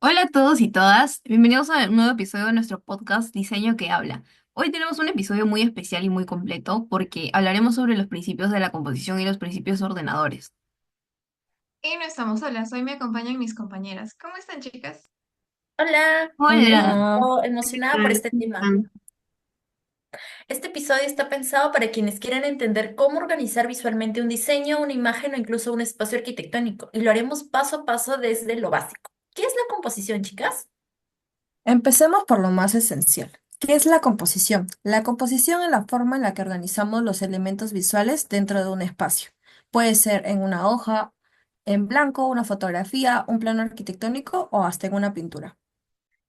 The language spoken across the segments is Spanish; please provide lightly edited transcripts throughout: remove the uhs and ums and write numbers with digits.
Hola a todos y todas, bienvenidos a un nuevo episodio de nuestro podcast Diseño que habla. Hoy tenemos un episodio muy especial y muy completo porque hablaremos sobre los principios de la composición y los principios ordenadores. Y no estamos solas, hoy me acompañan mis compañeras. ¿Cómo están, chicas? Hola, muy Hola. ¿Qué emocionada por tal? este ¿Cómo tema. están? Este episodio está pensado para quienes quieran entender cómo organizar visualmente un diseño, una imagen o incluso un espacio arquitectónico. Y lo haremos paso a paso desde lo básico. ¿Qué es la composición, chicas? Empecemos por lo más esencial. ¿Qué es la composición? La composición es la forma en la que organizamos los elementos visuales dentro de un espacio. Puede ser en una hoja, en blanco, una fotografía, un plano arquitectónico o hasta en una pintura.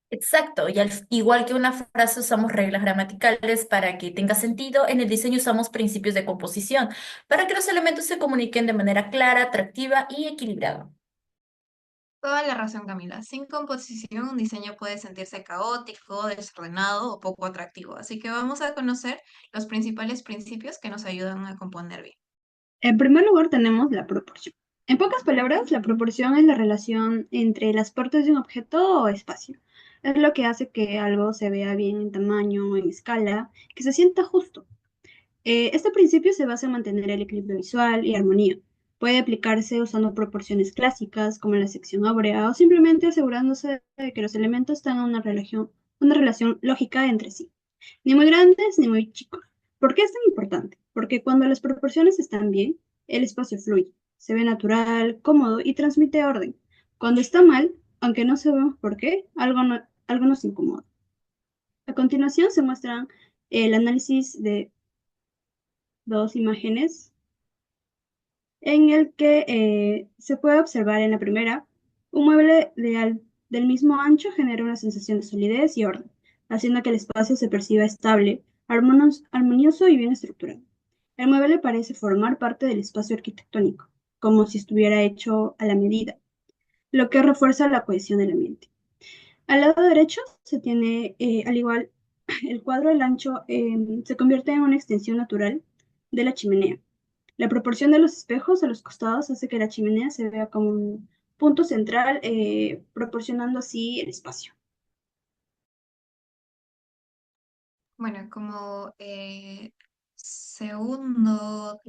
Exacto, y igual que una frase usamos reglas gramaticales para que tenga sentido, en el diseño usamos principios de composición para que los elementos se comuniquen de manera clara, atractiva y equilibrada. Toda la razón, Camila. Sin composición, un diseño puede sentirse caótico, desordenado o poco atractivo. Así que vamos a conocer los principales principios que nos ayudan a componer bien. En primer lugar tenemos la proporción. En pocas palabras, la proporción es la relación entre las partes de un objeto o espacio. Es lo que hace que algo se vea bien en tamaño, en escala, que se sienta justo. Este principio se basa en mantener el equilibrio visual y armonía. Puede aplicarse usando proporciones clásicas como la sección áurea o simplemente asegurándose de que los elementos tengan una relación lógica entre sí, ni muy grandes ni muy chicos. ¿Por qué es tan importante? Porque cuando las proporciones están bien, el espacio fluye, se ve natural, cómodo y transmite orden. Cuando está mal, aunque no sabemos por qué, algo nos incomoda. A continuación se muestran el análisis de dos imágenes en el que se puede observar en la primera, un mueble del mismo ancho genera una sensación de solidez y orden, haciendo que el espacio se perciba estable, armonioso y bien estructurado. El mueble parece formar parte del espacio arquitectónico, como si estuviera hecho a la medida, lo que refuerza la cohesión del ambiente. Al lado derecho se tiene, al igual, el cuadro del ancho se convierte en una extensión natural de la chimenea. La proporción de los espejos a los costados hace que la chimenea se vea como un punto central, proporcionando así el espacio. Bueno, como segundo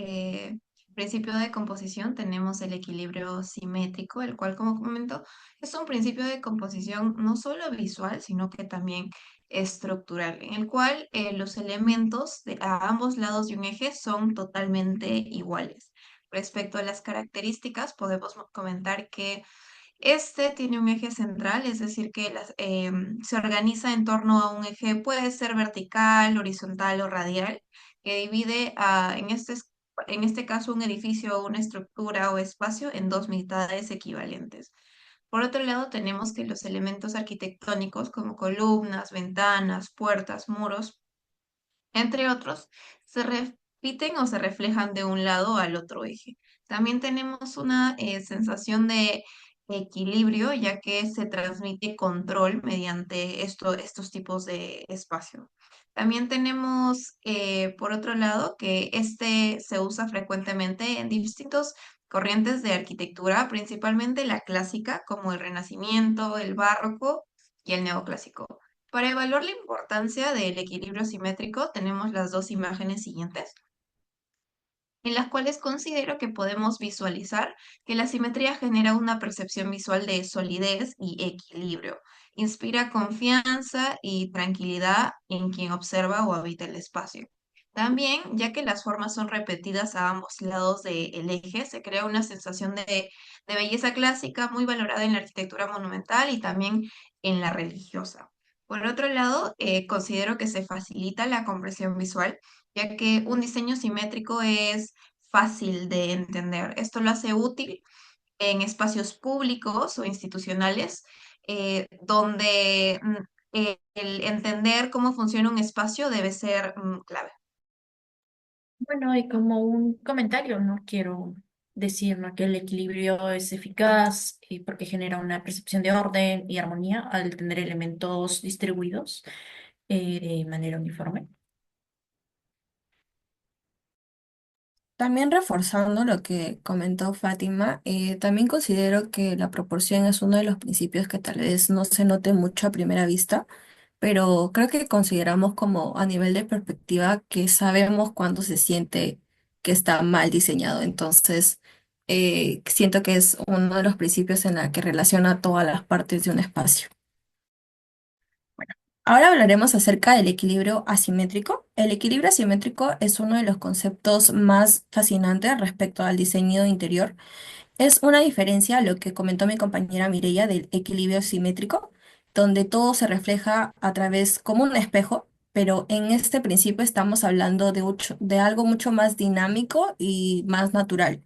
principio de composición tenemos el equilibrio simétrico, el cual, como comento, es un principio de composición no solo visual, sino que también estructural, en el cual los elementos a ambos lados de un eje son totalmente iguales. Respecto a las características, podemos comentar que este tiene un eje central, es decir, que se organiza en torno a un eje, puede ser vertical, horizontal o radial, que divide en este caso un edificio o una estructura o espacio en dos mitades equivalentes. Por otro lado, tenemos que los elementos arquitectónicos como columnas, ventanas, puertas, muros, entre otros, se repiten o se reflejan de un lado al otro eje. También tenemos una sensación de equilibrio, ya que se transmite control mediante estos tipos de espacio. También tenemos, por otro lado, que este se usa frecuentemente en distintos corrientes de arquitectura, principalmente la clásica, como el Renacimiento, el Barroco y el Neoclásico. Para evaluar la importancia del equilibrio simétrico, tenemos las dos imágenes siguientes, en las cuales considero que podemos visualizar que la simetría genera una percepción visual de solidez y equilibrio. Inspira confianza y tranquilidad en quien observa o habita el espacio. También, ya que las formas son repetidas a ambos lados del eje, se crea una sensación de belleza clásica muy valorada en la arquitectura monumental y también en la religiosa. Por otro lado, considero que se facilita la comprensión visual, ya que un diseño simétrico es fácil de entender. Esto lo hace útil en espacios públicos o institucionales, donde el entender cómo funciona un espacio debe ser clave. Bueno, y como un comentario, no quiero decir, ¿no?, que el equilibrio es eficaz porque genera una percepción de orden y armonía al tener elementos distribuidos de manera uniforme. También reforzando lo que comentó Fátima, también considero que la proporción es uno de los principios que tal vez no se note mucho a primera vista, pero creo que consideramos como a nivel de perspectiva que sabemos cuándo se siente que está mal diseñado. Entonces, siento que es uno de los principios en la que relaciona todas las partes de un espacio. Ahora hablaremos acerca del equilibrio asimétrico. El equilibrio asimétrico es uno de los conceptos más fascinantes respecto al diseño interior. Es una diferencia a lo que comentó mi compañera Mireia del equilibrio simétrico, donde todo se refleja a través como un espejo, pero en este principio estamos hablando de algo mucho más dinámico y más natural.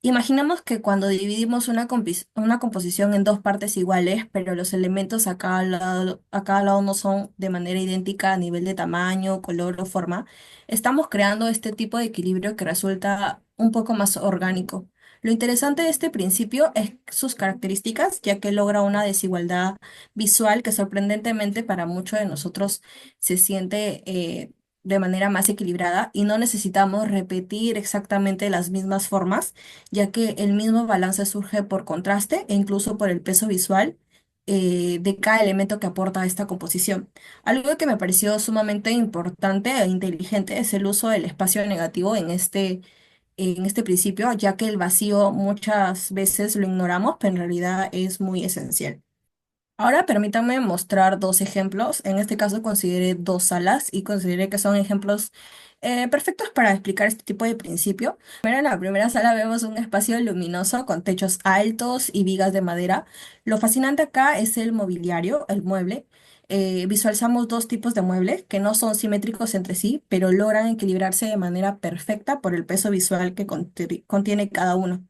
Imaginamos que cuando dividimos una composición en dos partes iguales, pero los elementos a cada lado no son de manera idéntica a nivel de tamaño, color o forma, estamos creando este tipo de equilibrio que resulta un poco más orgánico. Lo interesante de este principio es sus características, ya que logra una desigualdad visual que sorprendentemente para muchos de nosotros se siente de manera más equilibrada y no necesitamos repetir exactamente las mismas formas ya que el mismo balance surge por contraste e incluso por el peso visual de cada elemento que aporta a esta composición. Algo que me pareció sumamente importante e inteligente es el uso del espacio negativo en este principio, ya que el vacío muchas veces lo ignoramos, pero en realidad es muy esencial. Ahora permítanme mostrar dos ejemplos. En este caso consideré dos salas y consideré que son ejemplos perfectos para explicar este tipo de principio. Primero, en la primera sala vemos un espacio luminoso con techos altos y vigas de madera. Lo fascinante acá es el mobiliario, el mueble. Visualizamos dos tipos de muebles que no son simétricos entre sí, pero logran equilibrarse de manera perfecta por el peso visual que contiene cada uno.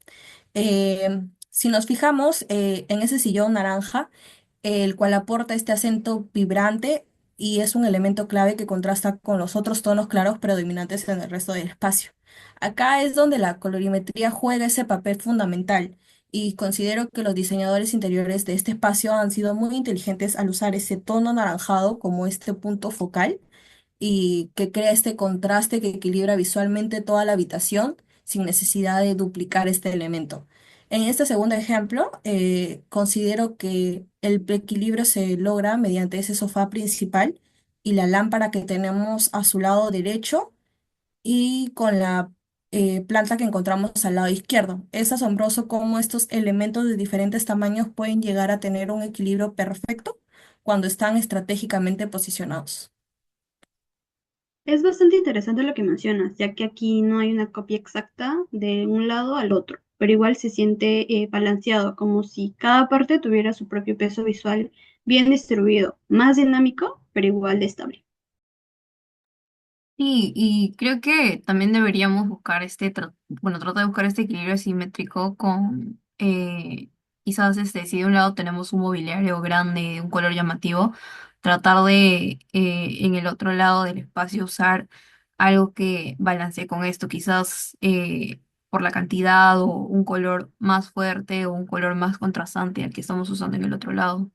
Si nos fijamos en ese sillón naranja, el cual aporta este acento vibrante y es un elemento clave que contrasta con los otros tonos claros predominantes en el resto del espacio. Acá es donde la colorimetría juega ese papel fundamental y considero que los diseñadores interiores de este espacio han sido muy inteligentes al usar ese tono anaranjado como este punto focal y que crea este contraste que equilibra visualmente toda la habitación sin necesidad de duplicar este elemento. En este segundo ejemplo, considero que el equilibrio se logra mediante ese sofá principal y la lámpara que tenemos a su lado derecho y con la planta que encontramos al lado izquierdo. Es asombroso cómo estos elementos de diferentes tamaños pueden llegar a tener un equilibrio perfecto cuando están estratégicamente posicionados. Es bastante interesante lo que mencionas, ya que aquí no hay una copia exacta de un lado al otro, pero igual se siente balanceado, como si cada parte tuviera su propio peso visual bien distribuido, más dinámico, pero igual de estable. Sí, y creo que también deberíamos buscar bueno, tratar de buscar este equilibrio simétrico con, quizás si de un lado tenemos un mobiliario grande, de un color llamativo, tratar de en el otro lado del espacio usar algo que balancee con esto, quizás por la cantidad o un color más fuerte o un color más contrastante al que estamos usando en el otro lado.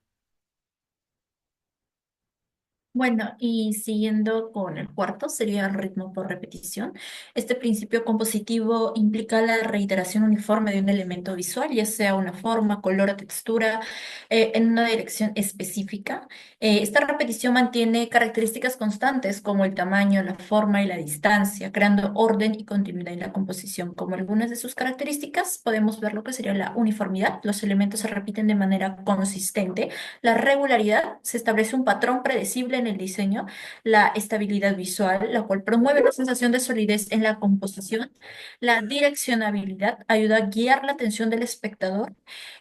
Bueno, y siguiendo con el cuarto, sería el ritmo por repetición. Este principio compositivo implica la reiteración uniforme de un elemento visual, ya sea una forma, color o textura, en una dirección específica. Esta repetición mantiene características constantes como el tamaño, la forma y la distancia, creando orden y continuidad en la composición. Como algunas de sus características, podemos ver lo que sería la uniformidad. Los elementos se repiten de manera consistente. La regularidad, se establece un patrón predecible en el diseño, la estabilidad visual, la cual promueve la sensación de solidez en la composición, la direccionabilidad, ayuda a guiar la atención del espectador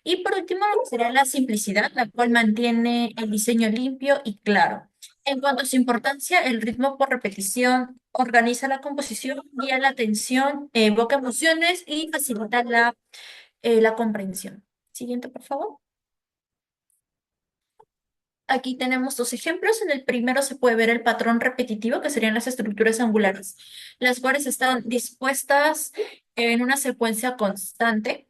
y por último lo que será la simplicidad, la cual mantiene el diseño limpio y claro. En cuanto a su importancia, el ritmo por repetición organiza la composición, guía la atención, evoca emociones y facilita la comprensión. Siguiente, por favor. Aquí tenemos dos ejemplos. En el primero se puede ver el patrón repetitivo, que serían las estructuras angulares, las cuales están dispuestas en una secuencia constante.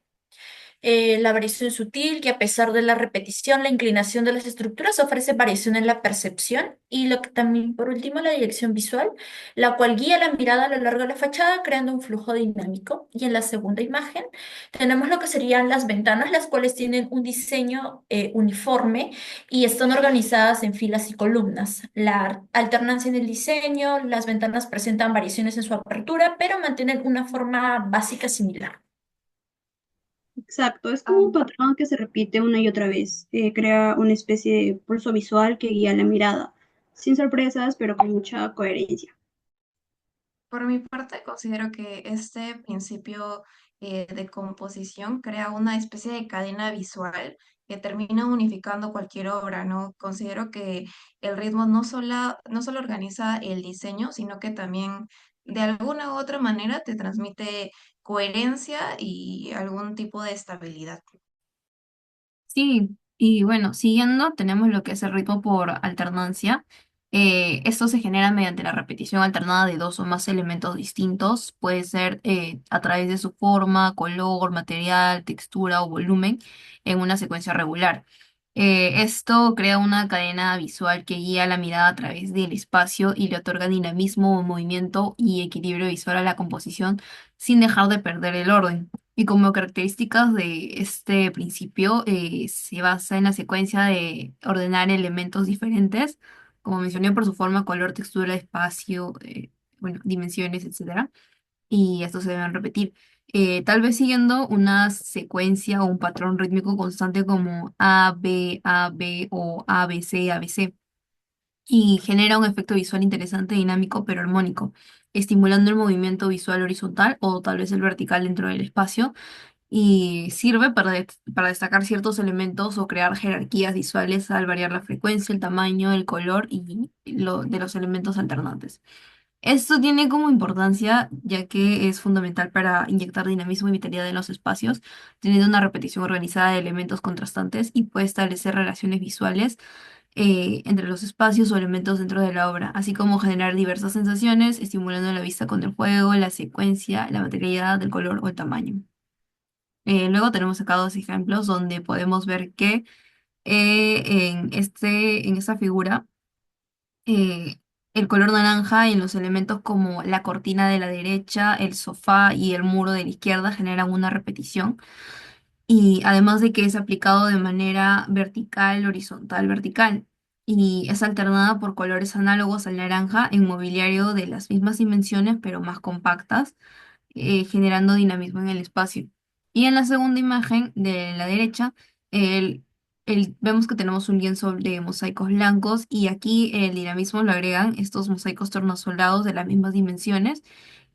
La variación sutil, que a pesar de la repetición, la inclinación de las estructuras ofrece variación en la percepción. Y lo que también, por último, la dirección visual, la cual guía la mirada a lo largo de la fachada, creando un flujo dinámico. Y en la segunda imagen tenemos lo que serían las ventanas, las cuales tienen un diseño uniforme y están organizadas en filas y columnas. La alternancia en el diseño, las ventanas presentan variaciones en su apertura, pero mantienen una forma básica similar. Exacto, es como un Ah, patrón que se repite una y otra vez. Crea una especie de pulso visual que guía la mirada, sin sorpresas, pero con mucha coherencia. por mi parte, considero que este principio de composición crea una especie de cadena visual que termina unificando cualquier obra, ¿no? Considero que el ritmo no solo organiza el diseño, sino que también de alguna u otra manera te transmite coherencia y algún tipo de estabilidad. Sí, y bueno, siguiendo, tenemos lo que es el ritmo por alternancia. Esto se genera mediante la repetición alternada de dos o más elementos distintos. Puede ser a través de su forma, color, material, textura o volumen en una secuencia regular. Esto crea una cadena visual que guía la mirada a través del espacio y le otorga dinamismo, movimiento y equilibrio visual a la composición sin dejar de perder el orden. Y como características de este principio, se basa en la secuencia de ordenar elementos diferentes, como mencioné, por su forma, color, textura, espacio, bueno, dimensiones, etcétera. Y estos se deben repetir. Tal vez siguiendo una secuencia o un patrón rítmico constante como A, B o A, B, C, A, B, C. Y genera un efecto visual interesante, dinámico, pero armónico, estimulando el movimiento visual horizontal o tal vez el vertical dentro del espacio y sirve para destacar ciertos elementos o crear jerarquías visuales al variar la frecuencia, el tamaño, el color y lo de los elementos alternantes. Esto tiene como importancia ya que es fundamental para inyectar dinamismo y vitalidad en los espacios, teniendo una repetición organizada de elementos contrastantes y puede establecer relaciones visuales entre los espacios o elementos dentro de la obra, así como generar diversas sensaciones, estimulando la vista con el juego, la secuencia, la materialidad, el color o el tamaño. Luego tenemos acá dos ejemplos donde podemos ver que en esta figura eh, el color naranja en los elementos como la cortina de la derecha, el sofá y el muro de la izquierda generan una repetición. Y además de que es aplicado de manera vertical, horizontal, vertical. Y es alternada por colores análogos al naranja en mobiliario de las mismas dimensiones, pero más compactas generando dinamismo en el espacio. Y en la segunda imagen de la derecha, el, vemos que tenemos un lienzo de mosaicos blancos y aquí el dinamismo lo agregan estos mosaicos tornasolados de las mismas dimensiones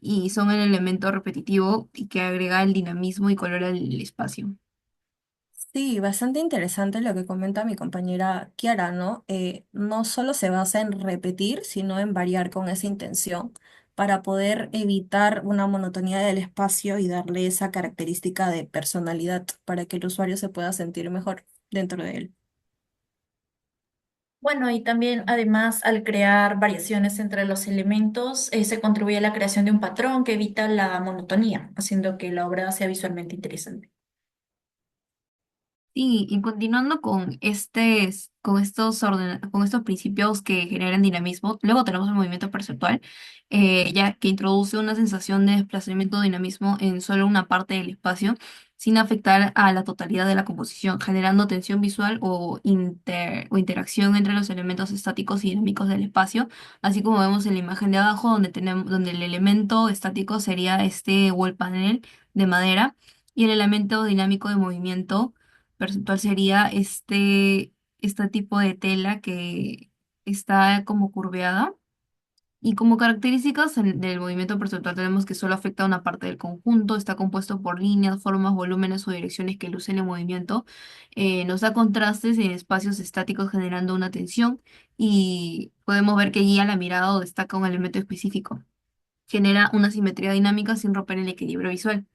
y son el elemento repetitivo y que agrega el dinamismo y color al espacio. Sí, bastante interesante lo que comenta mi compañera Kiara, ¿no? No solo se basa en repetir, sino en variar con esa intención para poder evitar una monotonía del espacio y darle esa característica de personalidad para que el usuario se pueda sentir mejor dentro de él. Bueno, y también además al crear variaciones entre los elementos, se contribuye a la creación de un patrón que evita la monotonía, haciendo que la obra sea visualmente interesante. Sí, y continuando con con estos principios que generan dinamismo, luego tenemos el movimiento perceptual, ya que introduce una sensación de desplazamiento o dinamismo en solo una parte del espacio, sin afectar a la totalidad de la composición, generando tensión visual o interacción entre los elementos estáticos y dinámicos del espacio, así como vemos en la imagen de abajo, donde el elemento estático sería este wall panel de madera y el elemento dinámico de movimiento percentual sería este tipo de tela que está como curveada. Y como características del movimiento percentual tenemos que solo afecta a una parte del conjunto, está compuesto por líneas, formas, volúmenes o direcciones que lucen el movimiento, nos da contrastes en espacios estáticos generando una tensión y podemos ver que guía la mirada o destaca un elemento específico. Genera una simetría dinámica sin romper el equilibrio visual.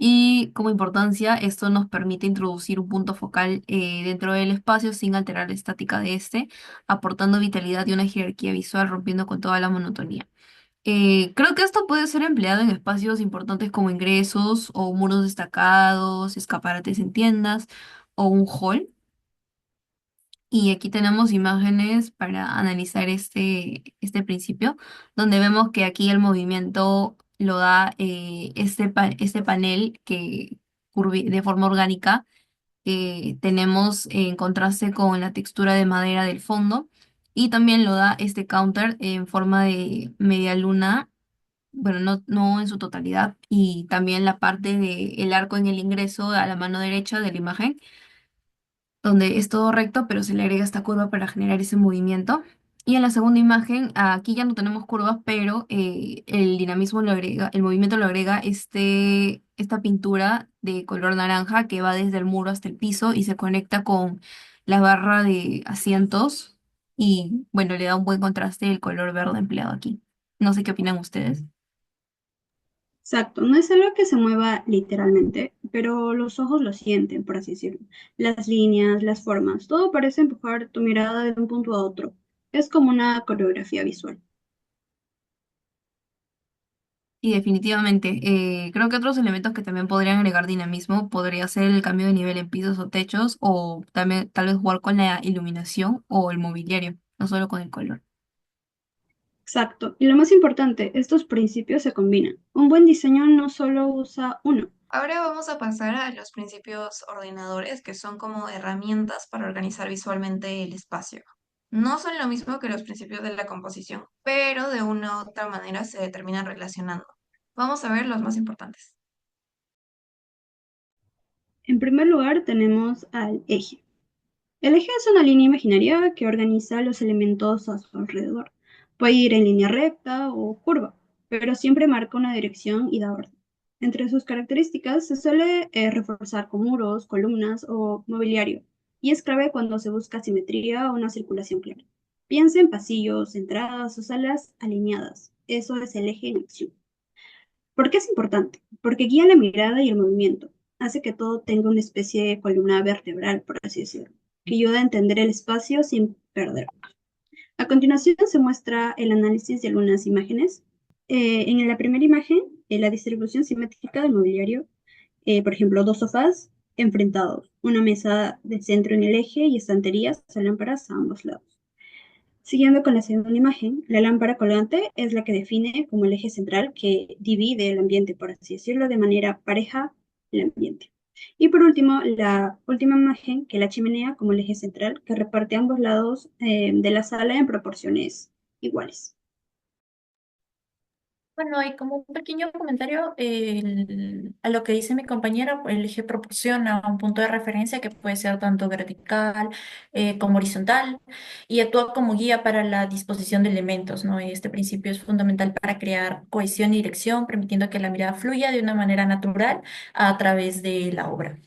Y como importancia, esto nos permite introducir un punto focal dentro del espacio sin alterar la estática de este, aportando vitalidad y una jerarquía visual, rompiendo con toda la monotonía. Creo que esto puede ser empleado en espacios importantes como ingresos o muros destacados, escaparates en tiendas o un hall. Y aquí tenemos imágenes para analizar este principio, donde vemos que aquí el movimiento lo da este panel que de forma orgánica tenemos en contraste con la textura de madera del fondo y también lo da este counter en forma de media luna, bueno, no en su totalidad, y también la parte del arco en el ingreso a la mano derecha de la imagen donde es todo recto, pero se le agrega esta curva para generar ese movimiento. Y en la segunda imagen, aquí ya no tenemos curvas, pero el dinamismo lo agrega, el movimiento lo agrega esta pintura de color naranja que va desde el muro hasta el piso y se conecta con la barra de asientos. Y bueno, le da un buen contraste el color verde empleado aquí. No sé qué opinan ustedes. Exacto, no es algo que se mueva literalmente, pero los ojos lo sienten, por así decirlo. Las líneas, las formas, todo parece empujar tu mirada de un punto a otro. Es como una coreografía visual. Y definitivamente, creo que otros elementos que también podrían agregar dinamismo podría ser el cambio de nivel en pisos o techos o también tal vez jugar con la iluminación o el mobiliario, no solo con el color. Exacto, y lo más importante, estos principios se combinan. Un buen diseño no solo usa uno. Ahora vamos a pasar a los principios ordenadores, que son como herramientas para organizar visualmente el espacio. No son lo mismo que los principios de la composición, pero de una u otra manera se terminan relacionando. Vamos a ver los más importantes. En primer lugar tenemos al eje. El eje es una línea imaginaria que organiza los elementos a su alrededor. Puede ir en línea recta o curva, pero siempre marca una dirección y da orden. Entre sus características se suele reforzar con muros, columnas o mobiliario, y es clave cuando se busca simetría o una circulación clara. Piensa en pasillos, entradas o salas alineadas. Eso es el eje en acción. ¿Por qué es importante? Porque guía la mirada y el movimiento. Hace que todo tenga una especie de columna vertebral, por así decirlo, que ayuda a entender el espacio sin perder. A continuación se muestra el análisis de algunas imágenes. En la primera imagen, la distribución simétrica del mobiliario, por ejemplo, dos sofás enfrentados, una mesa de centro en el eje y estanterías o lámparas a ambos lados. Siguiendo con la segunda imagen, la lámpara colgante es la que define como el eje central que divide el ambiente, por así decirlo, de manera pareja el ambiente. Y por último, la última imagen, que la chimenea como el eje central, que reparte ambos lados de la sala en proporciones iguales. Bueno, y como un pequeño comentario a lo que dice mi compañera, el eje proporciona un punto de referencia que puede ser tanto vertical como horizontal y actúa como guía para la disposición de elementos, ¿no? Y este principio es fundamental para crear cohesión y dirección, permitiendo que la mirada fluya de una manera natural a través de la obra.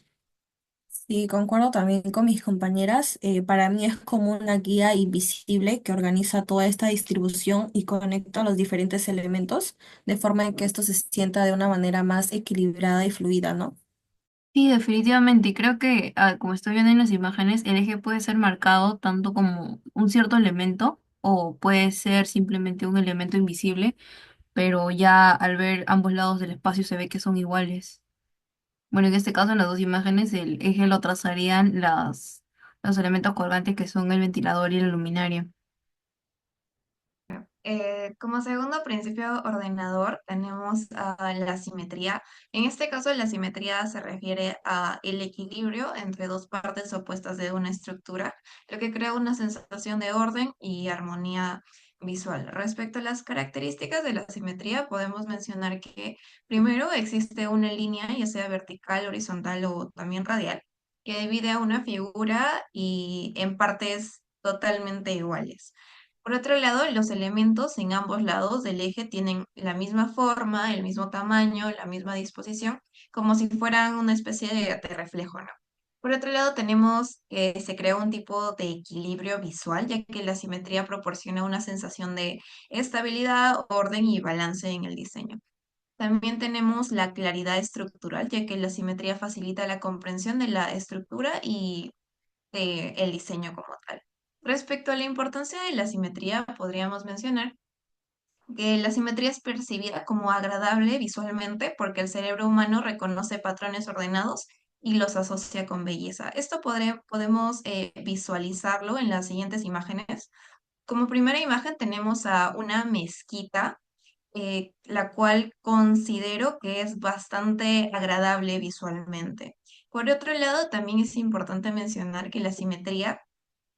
Sí, concuerdo también con mis compañeras. Para mí es como una guía invisible que organiza toda esta distribución y conecta los diferentes elementos de forma en que esto se sienta de una manera más equilibrada y fluida, ¿no? Sí, definitivamente. Y creo que, como estoy viendo en las imágenes, el eje puede ser marcado tanto como un cierto elemento o puede ser simplemente un elemento invisible, pero ya al ver ambos lados del espacio se ve que son iguales. Bueno, en este caso, en las dos imágenes, el eje lo trazarían los elementos colgantes que son el ventilador y la luminaria. Como segundo principio ordenador tenemos la simetría. En este caso, la simetría se refiere a el equilibrio entre dos partes opuestas de una estructura, lo que crea una sensación de orden y armonía visual. Respecto a las características de la simetría, podemos mencionar que primero existe una línea, ya sea vertical, horizontal o también radial, que divide a una figura y en partes totalmente iguales. Por otro lado, los elementos en ambos lados del eje tienen la misma forma, el mismo tamaño, la misma disposición, como si fueran una especie de reflejo, ¿no? Por otro lado, tenemos que se crea un tipo de equilibrio visual, ya que la simetría proporciona una sensación de estabilidad, orden y balance en el diseño. También tenemos la claridad estructural, ya que la simetría facilita la comprensión de la estructura y el diseño como tal. Respecto a la importancia de la simetría, podríamos mencionar que la simetría es percibida como agradable visualmente porque el cerebro humano reconoce patrones ordenados y los asocia con belleza. Esto podemos visualizarlo en las siguientes imágenes. Como primera imagen tenemos a una mezquita, la cual considero que es bastante agradable visualmente. Por otro lado, también es importante mencionar que la simetría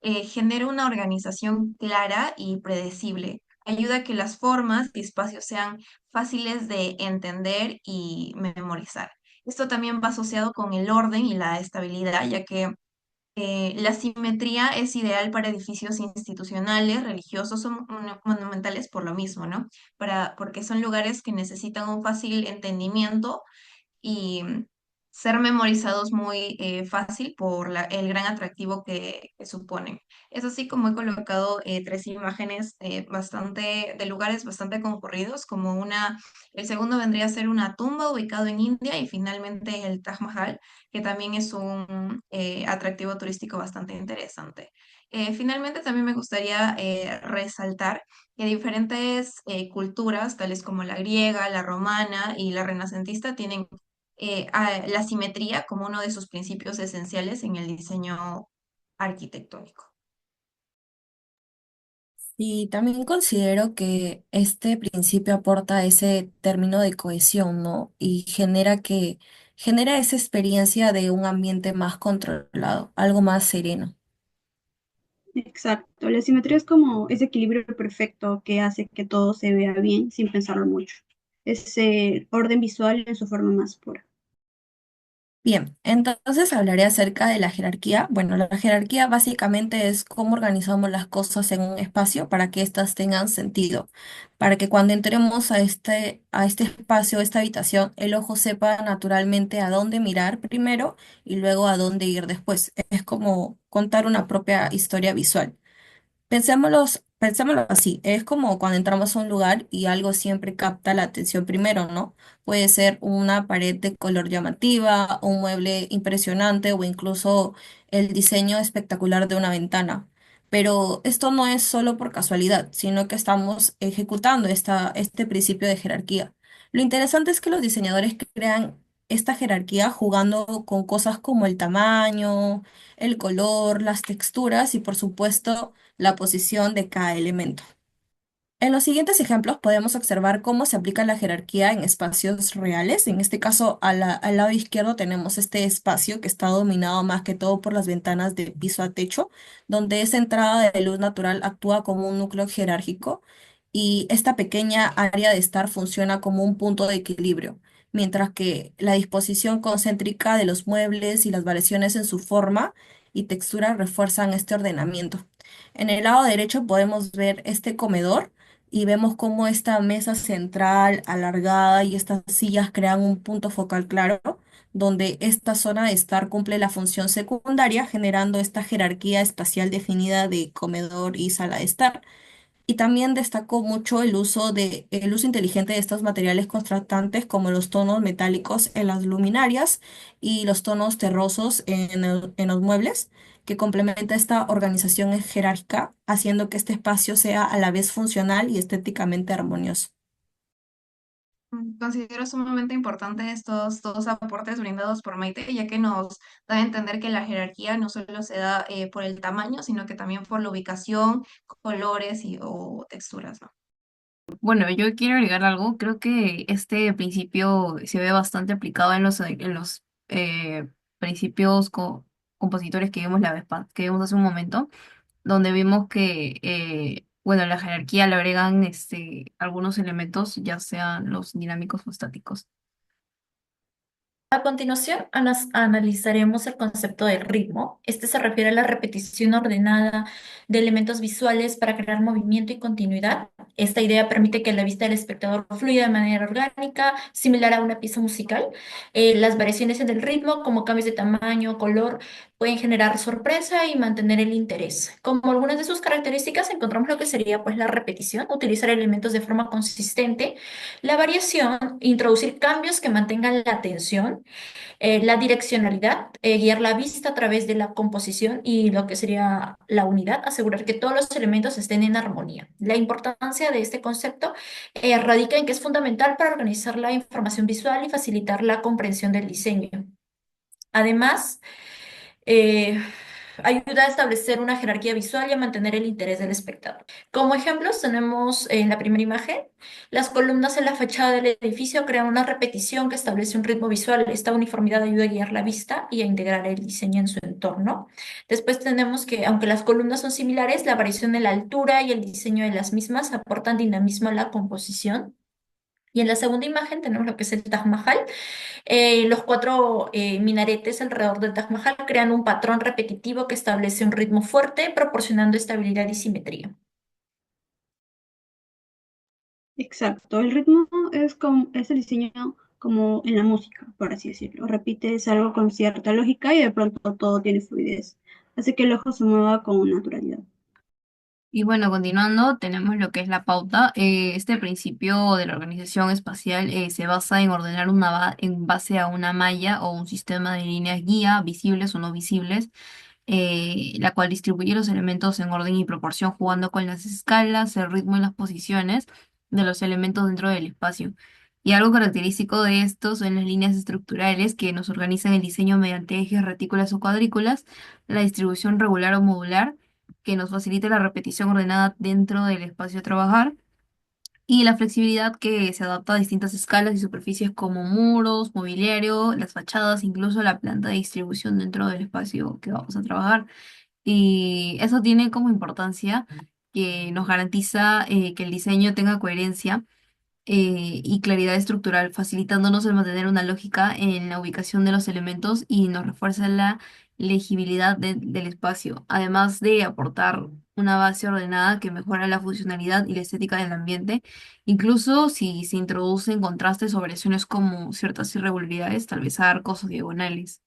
genera una organización clara y predecible. Ayuda a que las formas y espacios sean fáciles de entender y memorizar. Esto también va asociado con el orden y la estabilidad, ya que la simetría es ideal para edificios institucionales, religiosos o monumentales por lo mismo, ¿no? Porque son lugares que necesitan un fácil entendimiento y ser memorizados muy fácil por el gran atractivo que suponen. Es así como he colocado tres imágenes de lugares bastante concurridos, el segundo vendría a ser una tumba ubicado en India y finalmente el Taj Mahal, que también es un atractivo turístico bastante interesante. Finalmente también me gustaría resaltar que diferentes culturas, tales como la griega, la romana y la renacentista, tienen a la simetría como uno de sus principios esenciales en el diseño arquitectónico. Y también considero que este principio aporta ese término de cohesión, ¿no? Y genera esa experiencia de un ambiente más controlado, algo más sereno. Exacto, la simetría es como ese equilibrio perfecto que hace que todo se vea bien sin pensarlo mucho. Ese orden visual en su forma más pura. Bien, entonces hablaré acerca de la jerarquía. Bueno, la jerarquía básicamente es cómo organizamos las cosas en un espacio para que éstas tengan sentido, para que cuando entremos a este espacio, esta habitación, el ojo sepa naturalmente a dónde mirar primero y luego a dónde ir después. Es como contar una propia historia visual. Pensémoslo así, es como cuando entramos a un lugar y algo siempre capta la atención primero, ¿no? Puede ser una pared de color llamativa, un mueble impresionante o incluso el diseño espectacular de una ventana. Pero esto no es solo por casualidad, sino que estamos ejecutando este principio de jerarquía. Lo interesante es que los diseñadores crean esta jerarquía jugando con cosas como el tamaño, el color, las texturas y por supuesto la posición de cada elemento. En los siguientes ejemplos podemos observar cómo se aplica la jerarquía en espacios reales. En este caso, al lado izquierdo tenemos este espacio que está dominado más que todo por las ventanas de piso a techo, donde esa entrada de luz natural actúa como un núcleo jerárquico y esta pequeña área de estar funciona como un punto de equilibrio, mientras que la disposición concéntrica de los muebles y las variaciones en su forma y textura refuerzan este ordenamiento. En el lado derecho podemos ver este comedor y vemos cómo esta mesa central alargada y estas sillas crean un punto focal claro, donde esta zona de estar cumple la función secundaria, generando esta jerarquía espacial definida de comedor y sala de estar. Y también destacó mucho el uso inteligente de estos materiales contrastantes como los tonos metálicos en las luminarias y los tonos terrosos en los muebles, que complementa esta organización jerárquica, haciendo que este espacio sea a la vez funcional y estéticamente armonioso. Considero sumamente importante estos dos aportes brindados por Maite, ya que nos da a entender que la jerarquía no solo se da por el tamaño, sino que también por la ubicación, colores o texturas, ¿no? Bueno, yo quiero agregar algo. Creo que este principio se ve bastante aplicado en los principios compositores que vimos que vimos hace un momento, donde vimos que, bueno, la jerarquía le agregan algunos elementos, ya sean los dinámicos o estáticos. A continuación, analizaremos el concepto del ritmo. Este se refiere a la repetición ordenada de elementos visuales para crear movimiento y continuidad. Esta idea permite que la vista del espectador fluya de manera orgánica, similar a una pieza musical. Las variaciones en el ritmo, como cambios de tamaño, color, pueden generar sorpresa y mantener el interés. Como algunas de sus características encontramos lo que sería pues la repetición, utilizar elementos de forma consistente, la variación, introducir cambios que mantengan la atención, la direccionalidad, guiar la vista a través de la composición y lo que sería la unidad, asegurar que todos los elementos estén en armonía. La importancia de este concepto radica en que es fundamental para organizar la información visual y facilitar la comprensión del diseño. Además, eh, ayuda a establecer una jerarquía visual y a mantener el interés del espectador. Como ejemplos, tenemos en la primera imagen, las columnas en la fachada del edificio crean una repetición que establece un ritmo visual. Esta uniformidad ayuda a guiar la vista y a integrar el diseño en su entorno. Después tenemos que, aunque las columnas son similares, la variación en la altura y el diseño de las mismas aportan dinamismo a la composición. Y en la segunda imagen tenemos lo que es el Taj Mahal. Los cuatro minaretes alrededor del Taj Mahal crean un patrón repetitivo que establece un ritmo fuerte, proporcionando estabilidad y simetría. Exacto, el ritmo es, como, es el diseño como en la música, por así decirlo. Repites algo con cierta lógica y de pronto todo tiene fluidez. Hace que el ojo se mueva con naturalidad. Y bueno, continuando, tenemos lo que es la pauta. Este principio de la organización espacial se basa en ordenar en base a una malla o un sistema de líneas guía, visibles o no visibles, la cual distribuye los elementos en orden y proporción, jugando con las escalas, el ritmo y las posiciones de los elementos dentro del espacio. Y algo característico de estos son las líneas estructurales que nos organizan el diseño mediante ejes, retículas o cuadrículas, la distribución regular o modular, que nos facilita la repetición ordenada dentro del espacio a trabajar, y la flexibilidad que se adapta a distintas escalas y superficies como muros, mobiliario, las fachadas, incluso la planta de distribución dentro del espacio que vamos a trabajar. Y eso tiene como importancia que nos garantiza que el diseño tenga coherencia y claridad estructural, facilitándonos el mantener una lógica en la ubicación de los elementos y nos refuerza la legibilidad del espacio, además de aportar una base ordenada que mejora la funcionalidad y la estética del ambiente, incluso si se introducen contrastes o variaciones como ciertas irregularidades, tal vez arcos o diagonales.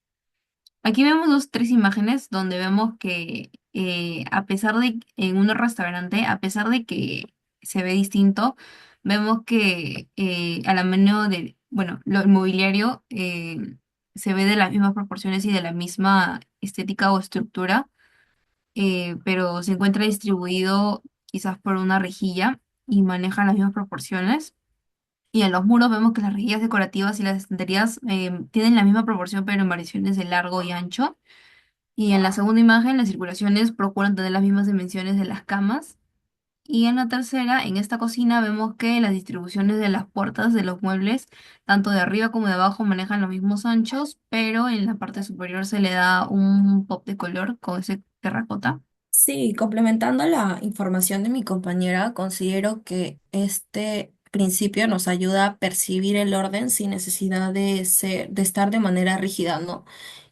Aquí vemos tres imágenes donde vemos que a pesar de, en un restaurante, a pesar de que se ve distinto, vemos que a la mano de, bueno, el mobiliario se ve de las mismas proporciones y de la misma estética o estructura, pero se encuentra distribuido quizás por una rejilla y maneja las mismas proporciones. Y en los muros vemos que las rejillas decorativas y las estanterías tienen la misma proporción, pero en variaciones de largo y ancho. Y en la segunda imagen, las circulaciones procuran tener las mismas dimensiones de las camas. Y en la tercera, en esta cocina, vemos que las distribuciones de las puertas de los muebles, tanto de arriba como de abajo, manejan los mismos anchos, pero en la parte superior se le da un pop de color con ese terracota. Sí, complementando la información de mi compañera, considero que este principio nos ayuda a percibir el orden sin necesidad de estar de manera rígida, ¿no?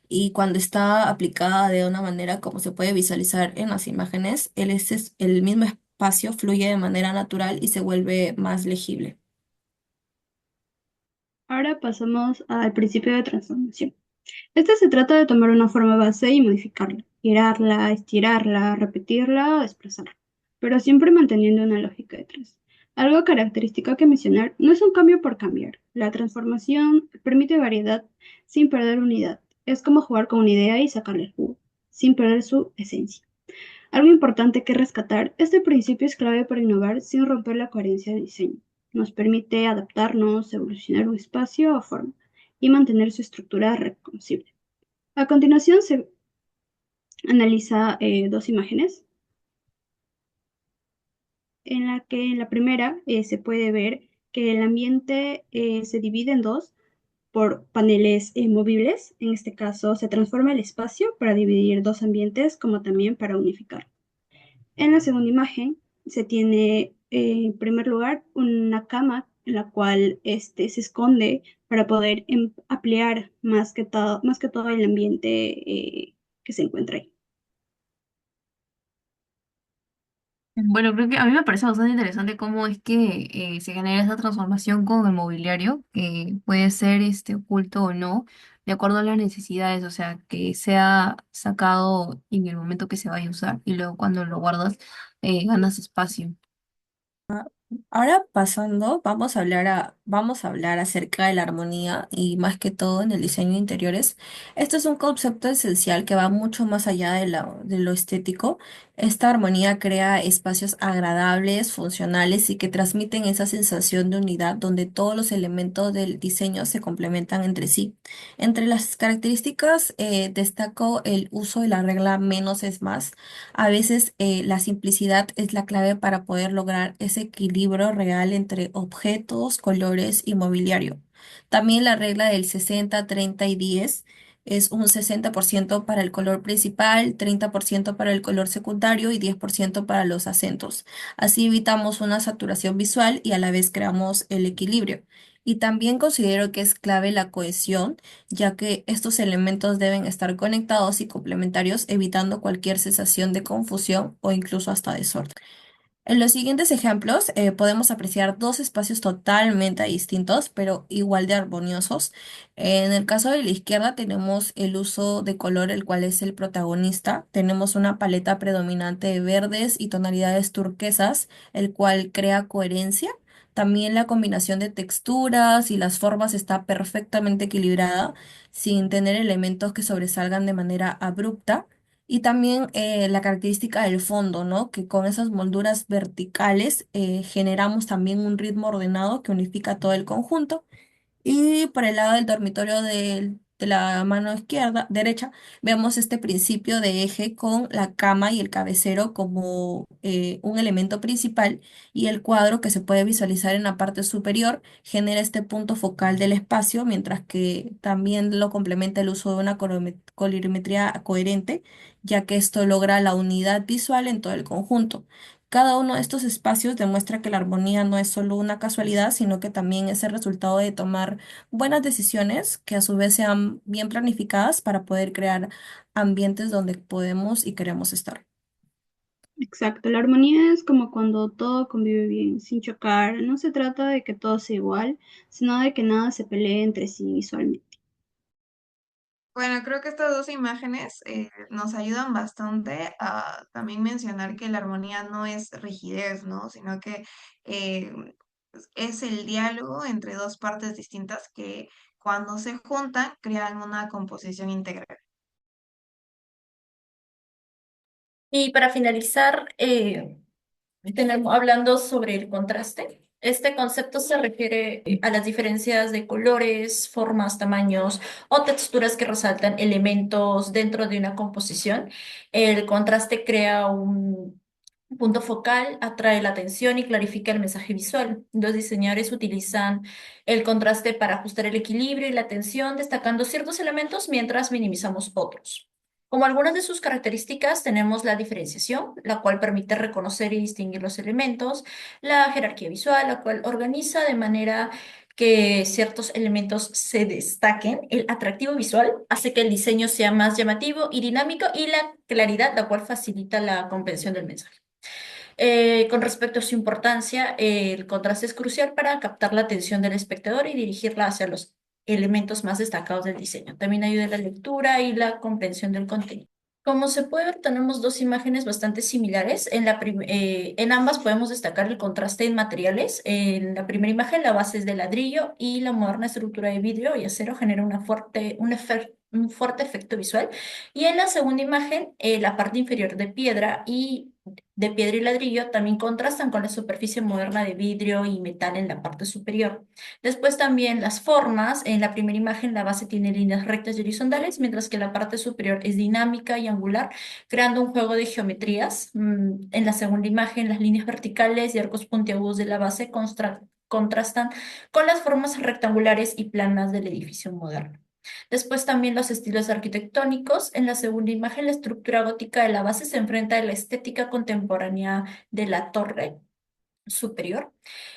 Y cuando está aplicada de una manera como se puede visualizar en las imágenes, el mismo espacio fluye de manera natural y se vuelve más legible. Ahora pasamos al principio de transformación. Este se trata de tomar una forma base y modificarla, girarla, estirarla, repetirla o desplazarla, pero siempre manteniendo una lógica detrás. Algo característico que mencionar no es un cambio por cambiar. La transformación permite variedad sin perder unidad. Es como jugar con una idea y sacarle el jugo, sin perder su esencia. Algo importante que rescatar, este principio es clave para innovar sin romper la coherencia del diseño. Nos permite adaptarnos, evolucionar un espacio o forma y mantener su estructura reconocible. A continuación se analiza dos imágenes, en la que en la primera se puede ver que el ambiente se divide en dos por paneles movibles. En este caso se transforma el espacio para dividir dos ambientes como también para unificar. En la segunda imagen se tiene en primer lugar una cama en la cual este se esconde para poder ampliar más que todo el ambiente que se encuentra ahí. Bueno, creo que a mí me parece bastante interesante cómo es que se genera esa transformación con el mobiliario, que puede ser oculto o no, de acuerdo a las necesidades, o sea, que sea sacado en el momento que se vaya a usar y luego cuando lo guardas, ganas espacio. Ahora pasando, vamos a hablar acerca de la armonía y más que todo en el diseño de interiores. Este es un concepto esencial que va mucho más allá de lo estético. Esta armonía crea espacios agradables, funcionales y que transmiten esa sensación de unidad donde todos los elementos del diseño se complementan entre sí. Entre las características, destaco el uso de la regla menos es más. A veces la simplicidad es la clave para poder lograr ese equilibrio real entre objetos, colores y mobiliario. También la regla del 60, 30 y 10 es un 60% para el color principal, 30% para el color secundario y 10% para los acentos. Así evitamos una saturación visual y a la vez creamos el equilibrio. Y también considero que es clave la cohesión, ya que estos elementos deben estar conectados y complementarios, evitando cualquier sensación de confusión o incluso hasta desorden. En los siguientes ejemplos podemos apreciar dos espacios totalmente distintos, pero igual de armoniosos. En el caso de la izquierda tenemos el uso de color, el cual es el protagonista. Tenemos una paleta predominante de verdes y tonalidades turquesas, el cual crea coherencia. También la combinación de texturas y las formas está perfectamente equilibrada, sin tener elementos que sobresalgan de manera abrupta. Y también la característica del fondo, ¿no? Que con esas molduras verticales generamos también un ritmo ordenado que unifica todo el conjunto. Y por el lado del dormitorio de la mano izquierda, derecha, vemos este principio de eje con la cama y el cabecero como un elemento principal y el cuadro que se puede visualizar en la parte superior genera este punto focal del espacio, mientras que también lo complementa el uso de una colorimetría coherente, ya que esto logra la unidad visual en todo el conjunto. Cada uno de estos espacios demuestra que la armonía no es solo una casualidad, sino que también es el resultado de tomar buenas decisiones que a su vez sean bien planificadas para poder crear ambientes donde podemos y queremos estar. Exacto, la armonía es como cuando todo convive bien, sin chocar. No se trata de que todo sea igual, sino de que nada se pelee entre sí visualmente. Bueno, creo que estas dos imágenes nos ayudan bastante a también mencionar que la armonía no es rigidez, ¿no? Sino que eh, es el diálogo entre dos partes distintas que cuando se juntan crean una composición integral. Y para finalizar, tenemos, hablando sobre el contraste. Este concepto se refiere a las diferencias de colores, formas, tamaños o texturas que resaltan elementos dentro de una composición. El contraste crea un punto focal, atrae la atención y clarifica el mensaje visual. Los diseñadores utilizan el contraste para ajustar el equilibrio y la atención, destacando ciertos elementos mientras minimizamos otros. Como algunas de sus características, tenemos la diferenciación, la cual permite reconocer y distinguir los elementos, la jerarquía visual, la cual organiza de manera que ciertos elementos se destaquen. El atractivo visual hace que el diseño sea más llamativo y dinámico, y la claridad, la cual facilita la comprensión del mensaje. Con respecto a su importancia, el contraste es crucial para captar la atención del espectador y dirigirla hacia los elementos más destacados del diseño. También ayuda en la lectura y la comprensión del contenido. Como se puede ver, tenemos dos imágenes bastante similares. En ambas podemos destacar el contraste en materiales. En la primera imagen, la base es de ladrillo y la moderna estructura de vidrio y acero genera un fuerte efecto visual. Y en la segunda imagen, la parte inferior de piedra y ladrillo también contrastan con la superficie moderna de vidrio y metal en la parte superior. Después también las formas. En la primera imagen la base tiene líneas rectas y horizontales, mientras que la parte superior es dinámica y angular, creando un juego de geometrías. En la segunda imagen las líneas verticales y arcos puntiagudos de la base contrastan con las formas rectangulares y planas del edificio moderno. Después también los estilos arquitectónicos. En la segunda imagen, la estructura gótica de la base se enfrenta a la estética contemporánea de la torre superior.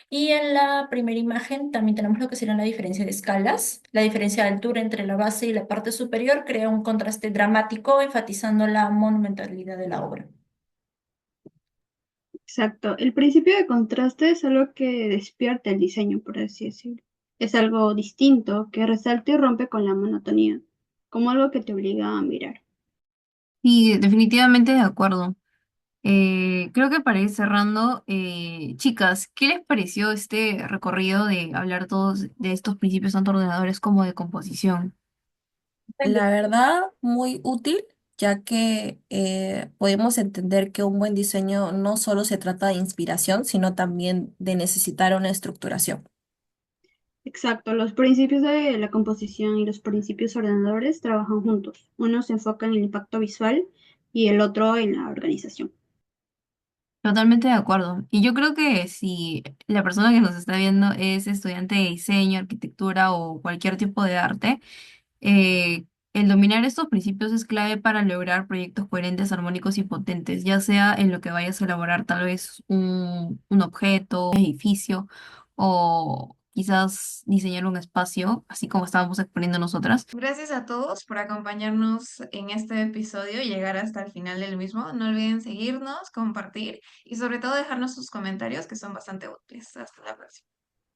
Y en la primera imagen también tenemos lo que sería la diferencia de escalas. La diferencia de altura entre la base y la parte superior crea un contraste dramático, enfatizando la monumentalidad de la obra. Exacto, el principio de contraste es algo que despierta el diseño, por así decirlo. Es algo distinto que resalta y rompe con la monotonía, como algo que te obliga a mirar. Y definitivamente de acuerdo. Creo que para ir cerrando, chicas, ¿qué les pareció este recorrido de hablar todos de estos principios tanto ordenadores como de composición? La verdad, muy útil, ya que podemos entender que un buen diseño no solo se trata de inspiración, sino también de necesitar una estructuración. Exacto, los principios de la composición y los principios ordenadores trabajan juntos. Uno se enfoca en el impacto visual y el otro en la organización. Totalmente de acuerdo. Y yo creo que si la persona que nos está viendo es estudiante de diseño, arquitectura o cualquier tipo de arte, eh, el dominar estos principios es clave para lograr proyectos coherentes, armónicos y potentes, ya sea en lo que vayas a elaborar tal vez un objeto, un edificio o quizás diseñar un espacio, así como estábamos exponiendo nosotras. Gracias a todos por acompañarnos en este episodio y llegar hasta el final del mismo. No olviden seguirnos, compartir y sobre todo dejarnos sus comentarios que son bastante útiles. Hasta la próxima.